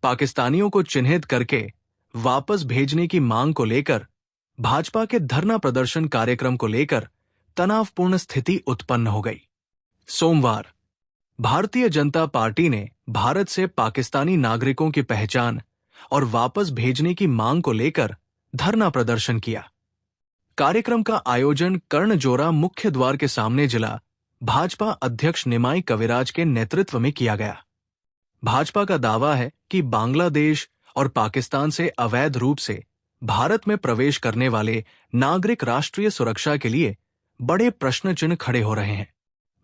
पाकिस्तानियों को चिन्हित करके वापस भेजने की मांग को लेकर भाजपा के धरना प्रदर्शन कार्यक्रम को लेकर तनावपूर्ण स्थिति उत्पन्न हो गई। सोमवार भारतीय जनता पार्टी ने भारत से पाकिस्तानी नागरिकों की पहचान और वापस भेजने की मांग को लेकर धरना प्रदर्शन किया। कार्यक्रम का आयोजन कर्णजोरा मुख्य द्वार के सामने जिला भाजपा अध्यक्ष निमाई कविराज के नेतृत्व में किया गया। भाजपा का दावा है कि बांग्लादेश और पाकिस्तान से अवैध रूप से भारत में प्रवेश करने वाले नागरिक राष्ट्रीय सुरक्षा के लिए बड़े प्रश्न चिन्ह खड़े हो रहे हैं।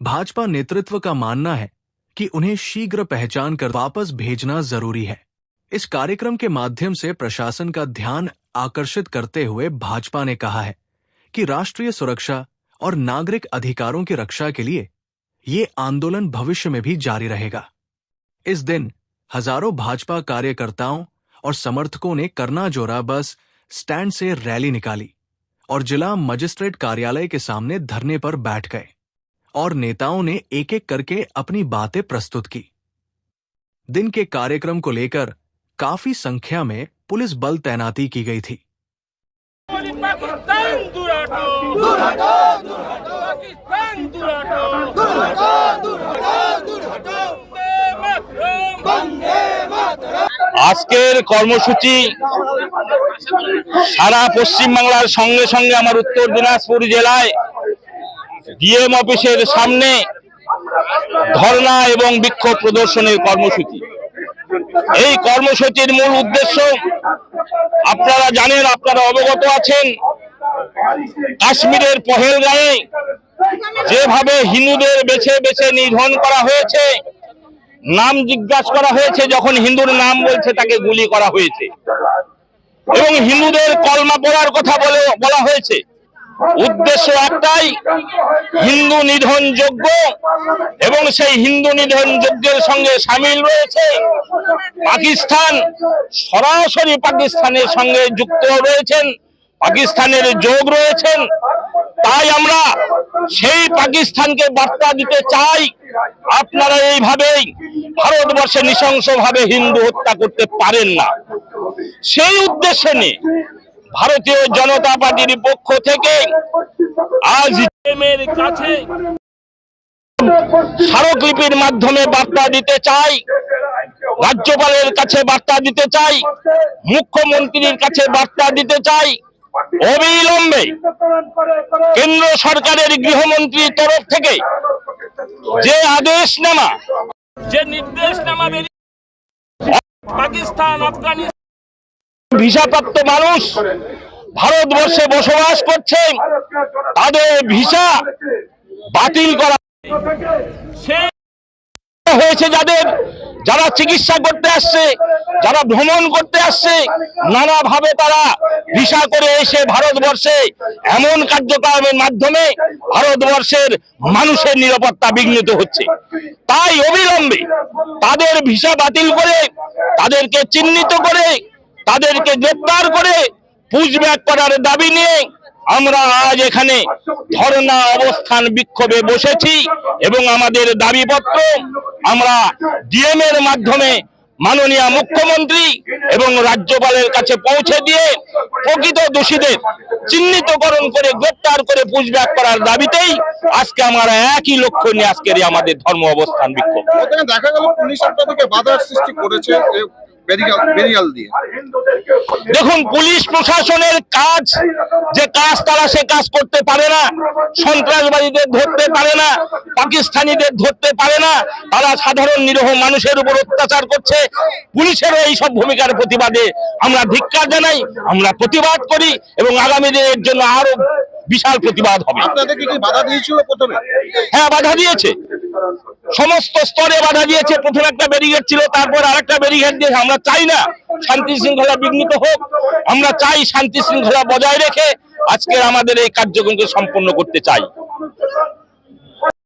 भाजपा नेतृत्व का मानना है कि उन्हें शीघ्र पहचान कर वापस भेजना जरूरी है। इस कार्यक्रम के माध्यम से प्रशासन का ध्यान आकर्षित करते हुए भाजपा ने कहा है कि राष्ट्रीय सुरक्षा और नागरिक अधिकारों की रक्षा के लिए ये आंदोलन भविष्य में भी जारी रहेगा। इस दिन हजारों भाजपा कार्यकर्ताओं और समर्थकों ने कर्नाजोरा बस स्टैंड से रैली निकाली और जिला मजिस्ट्रेट कार्यालय के सामने धरने पर बैठ गए और नेताओं ने एक एक करके अपनी बातें प्रस्तुत की। दिन के कार्यक्रम को लेकर काफी संख्या में पुलिस बल तैनाती की गई थी। पाकिस्तान दूर हटो, दूर हटो, दूर हटो, पाकिस्तान दूर हटो, दूर हटो, दूर हटो, दूर हटो, वंदे मातरम। আজকের কর্মসূচি সারা পশ্চিম বাংলার সঙ্গে সঙ্গে আমার উত্তর দিনাজপুর জেলায় ডিএম অফিসের সামনে ধর্ণা এবং বিক্ষোভ প্রদর্শনের কর্মসূচি। এই কর্মসূচির মূল উদ্দেশ্য আপনারা জানেন, আপনারা অবগত আছেন, কাশ্মীরের পহেলগাঁয়ে যেভাবে হিন্দুদের বেছে বেছে নিধন করা হয়েছে, নাম জিজ্ঞাসা করা হয়েছে, যখন হিন্দুর নাম বলছে তাকে গুলি করা হয়েছে এবং হিন্দুদের কলমা পড়ার কথা বলা হয়েছে। উদ্দেশ্য একটাই, হিন্দু নিধন যজ্ঞ, এবং সেই হিন্দু নিধন যজ্ঞের সঙ্গে সামিল রয়েছে পাকিস্তান। সরাসরি পাকিস্তানের সঙ্গে যুক্ত রয়েছেন, পাকিস্তানের যোগ রয়েছেন। তাই আমরা সেই পাকিস্তানকে বার্তা দিতে চাই, আপনারা এইভাবেই ভারতবর্ষে নৃশংসভাবে হিন্দু হত্যা করতে পারেন না। সেই উদ্দেশ্য নিয়ে ভারতীয় জনতা পার্টির পক্ষ থেকে আজ ডিএমের কাছে স্মারকলিপির মাধ্যমে বার্তা দিতে চাই, রাজ্যপালের কাছে বার্তা দিতে চাই, মুখ্যমন্ত্রীর কাছে বার্তা দিতে চাই, অবিলম্বে কেন্দ্র সরকারের গৃহমন্ত্রীর তরফ থেকে যে আদেশনামা, যে নির্দেশনামা পাকিস্তান, আফগানিস্তান ভিসাপ্রাপ্ত মানুষ ভারতবর্ষে বসবাস করছে, তাদের ভিসা বাতিল করা হয়েছে। যারা চিকিৎসা করতে আসছে, যারা ভ্রমণ করতে আসছে, নানাভাবে তারা ভিসা করে এসে ভারতবর্ষে এমন কার্যক্রমের মাধ্যমে ভারতবর্ষের মানুষের নিরাপত্তা বিঘ্নিত হচ্ছে। তাই অবিলম্বে তাদের ভিসা বাতিল করে, তাদেরকে চিহ্নিত করে, তাদেরকে গ্রেপ্তার করে পুশব্যাক করার দাবি নিয়ে আমরা আজ এখানে ধর্ণা অবস্থান বিক্ষোভে বসেছি এবং আমাদের দাবিপত্র আমরা ডিএম এর মাধ্যমে মাননীয় মুখ্যমন্ত্রী এবং রাজ্যপালের কাছে পৌঁছে দিয়ে প্রকৃত দোষীদের চিহ্নিতকরণ করে গ্রেপ্তার করে পুশব্যাক করার দাবিতেই আজকে আমরা একই লক্ষ্য নিয়ে আজকের আমাদের ধর্ম অবস্থান বিক্ষোভ। দেখা গেল পুলিশ আপনাদেরকে বাধার সৃষ্টি করেছে বেরিয়াল দিয়ে। দেখুন, পুলিশ প্রশাসনের কাজ, যে কাজ তারা সে কাজ করতে পারে না, সন্ত্রাসবাদীদের ধরতে পারে না, পাকিস্তানিদের ধরতে পারে না, তারা সাধারণ নিরীহ মানুষের উপর অত্যাচার করছে। পুলিশেরও এই সব ভূমিকার প্রতিবাদে আমরা ধিক্কার জানাই, আমরা প্রতিবাদ করি এবং আগামী দিনের জন্য আরো বিশাল প্রতিবাদ হবে। আপনাদেরকে কি বাধা দিয়েছিল প্রথমে? হ্যাঁ, বাধা দিয়েছে, সমস্ত স্তরে বাধা দিয়েছে। প্রথমে একটা ব্যারিকেড ছিল, তারপর আরেকটা ব্যারিকেড দিয়েছে। আমরা চাই না শান্তি শৃঙ্খলা বিঘ্নিত হোক, আমরা চাই শান্তি শৃঙ্খলা বজায় রেখে আজকের আমাদের এই কার্যক্রমকে সম্পন্ন করতে চাই।